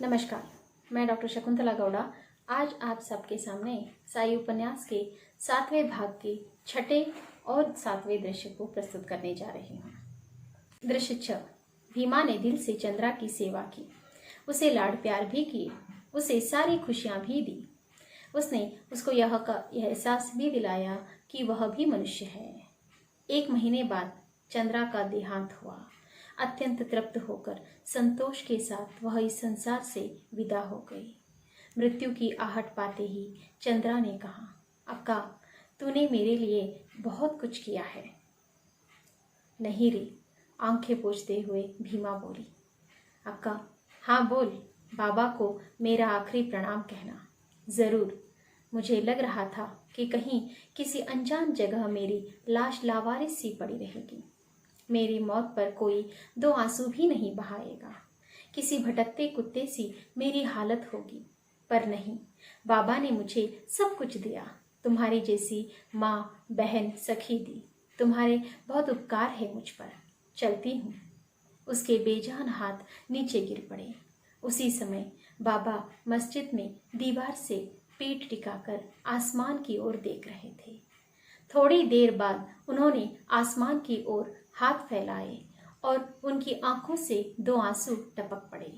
नमस्कार, मैं डॉक्टर शकुंतला गौड़ा आज आप सबके सामने साई उपन्यास के 7वें भाग के 6ठे और 7वें दृश्य को प्रस्तुत करने जा रही हूँ। दृश्य 6। भीमा ने दिल से चंद्रा की सेवा की, उसे लाड प्यार भी किए, उसे सारी खुशियाँ भी दी। उसने उसको यह एहसास भी दिलाया कि वह भी मनुष्य है। 1 महीने बाद चंद्रा का देहांत हुआ। अत्यंत तृप्त होकर संतोष के साथ वह इस संसार से विदा हो गई। मृत्यु की आहट पाते ही चंद्रा ने कहा, अक्का, तूने मेरे लिए बहुत कुछ किया है। नहीं रे, आंखें पोंछते हुए भीमा बोली। अक्का, हाँ बोल, बाबा को मेरा आखिरी प्रणाम कहना। जरूर। मुझे लग रहा था कि कहीं किसी अनजान जगह मेरी लाश लावारिस सी पड़ी रहेगी। मेरी मौत पर कोई 2 आंसू भी नहीं बहाएगा। किसी भटकते कुत्ते सी मेरी हालत होगी। पर नहीं, बाबा ने मुझे सब कुछ दिया। तुम्हारी जैसी माँ, बहन, सखी दी। तुम्हारे बहुत उपकार है मुझ पर। चलती हूँ। उसके बेजान हाथ नीचे गिर पड़े। उसी समय बाबा मस्जिद में दीवार से पीठ टिकाकर आसमान की ओर देख रहे थे। थोड़ी देर बाद उन्होंने आसमान की ओर हाथ फैलाए और उनकी आंखों से 2 आंसू टपक पड़े।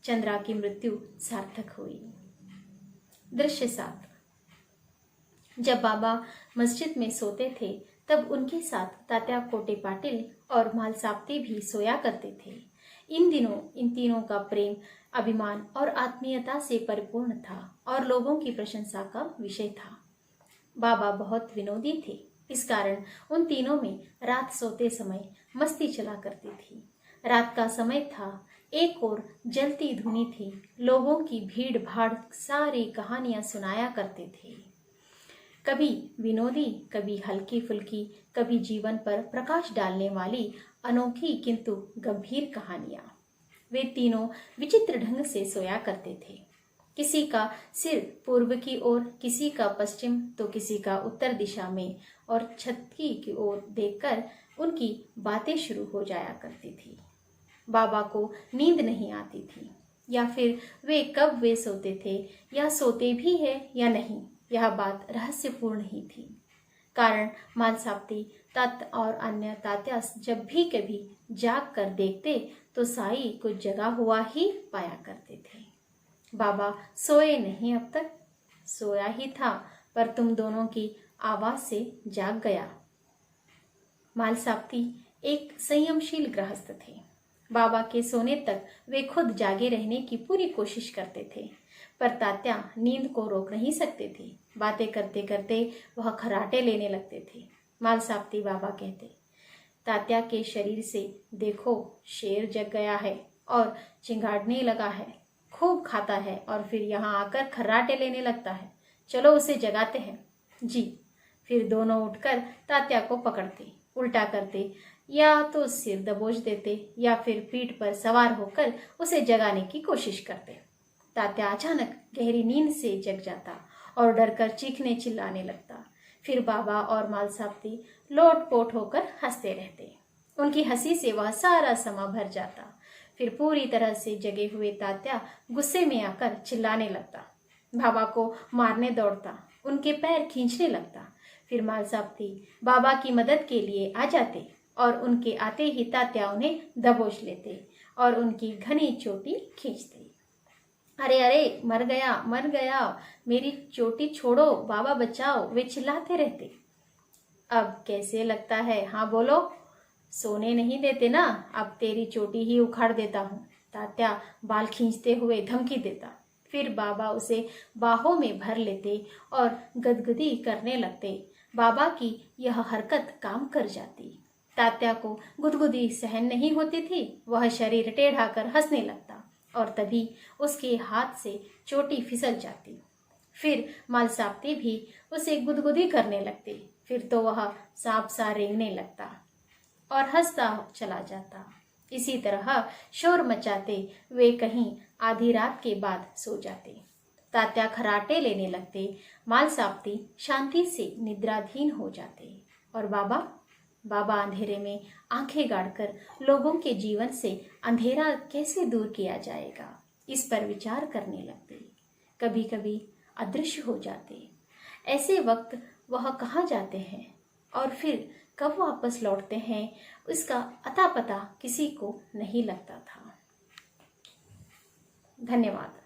चंद्रा की मृत्यु सार्थक हुई। दृश्य 7। जब बाबा मस्जिद में सोते थे तब उनके साथ तात्या कोटे पाटिल और मालसाप्ते भी सोया करते थे। इन दिनों इन तीनों का प्रेम, अभिमान और आत्मीयता से परिपूर्ण था और लोगों की प्रशंसा का विषय था। बाबा बहुत विनोदी थे, इस कारण उन तीनों में रात सोते समय मस्ती चला करती थी। रात का समय था, एक ओर जलती धुनी थी, लोगों की भीड़ भाड़ सारी कहानियां सुनाया करते थे। कभी विनोदी, कभी हल्की फुल्की, कभी जीवन पर प्रकाश डालने वाली अनोखी किंतु गंभीर कहानियां। वे तीनों विचित्र ढंग से सोया करते थे। किसी का सिर पूर्व की ओर, किसी का पश्चिम तो किसी का उत्तर दिशा में, और छत की ओर देखकर उनकी बातें शुरू हो जाया करती थी। बाबा को नींद नहीं आती थी, या फिर वे कब वे सोते थे या सोते भी है या नहीं, यह बात रहस्यपूर्ण ही थी। कारण मालसाप्ती, तत् और अन्य तात्या जब भी कभी जाग कर देखते तो साई कुछ जगा हुआ ही पाया करते थे। बाबा सोए नहीं अब तक? सोया ही था, पर तुम दोनों की आवाज से जाग गया। मालसाप्ती एक संयमशील गृहस्थ थे। बाबा के सोने तक वे खुद जागे रहने की पूरी कोशिश करते थे, पर तात्या नींद को रोक नहीं सकते थे। बातें करते करते वह खर्राटे लेने लगते थे। मालसाप्ती बाबा कहते, तात्या के शरीर से देखो, शेर जग गया है और चिंगाड़ने लगा है, खूब खाता है और फिर यहाँ आकर खर्राटे लेने लगता है। चलो उसे जगाते हैं। जी। फिर दोनों उठकर तात्या को पकड़ते, उल्टा करते, या तो सिर दबोच देते या फिर पीठ पर सवार होकर उसे जगाने की कोशिश करते। तात्या अचानक गहरी नींद से जग जाता और डरकर चीखने चिल्लाने लगता। फिर बाबा और मालसाप्ती लोटपोट होकर हंसते रहते। उनकी हंसी से वह सारा समा भर जाता। फिर पूरी तरह से जगे हुए तात्या गुस्से में आकर चिल्लाने लगता, बाबा को मारने दौड़ता, उनके पैर खींचने लगता। फिर मालसाप्ती बाबा की मदद के लिए आ जाते और उनके आते ही तात्या उन्हें दबोच लेते और उनकी घनी चोटी खींचते। अरे अरे, मर गया, मर गया, मेरी चोटी छोड़ो, बाबा बचाओ, वे चिल्लाते रहते। अब कैसे लगता है? हाँ बोलो। सोने नहीं देते ना, अब तेरी चोटी ही उखाड़ देता हूँ, तात्या बाल खींचते हुए धमकी देता। फिर बाबा उसे बाहों में भर लेते और गदगदी करने लगते। बाबा की यह हरकत काम कर जाती। तात्या को गुदगुदी सहन नहीं होती थी। वह शरीर टेढ़ा कर हंसने लगता और तभी उसके हाथ से चोटी फिसल जाती। फिर मालसाप्ती भी उसे गुदगुदी करने लगते। फिर तो वह सांप सा रेंगने लगता और हंसता चला जाता। इसी तरह शोर मचाते वे कहीं आधी रात के बाद सो जाते। तात्या खर्राटे लेने लगते, मालसाप्ती शांति से निद्राधीन हो जाते और बाबा अंधेरे में आंखें गाड़कर लोगों के जीवन से अंधेरा कैसे दूर किया जाएगा, इस पर विचार करने लगते, कभी कभी अदृश्य हो जाते। ऐसे वक्त वह कहाँ जाते हैं और फिर कब वापस लौटते हैं, उसका अता पता किसी को नहीं लगता था। धन्यवाद।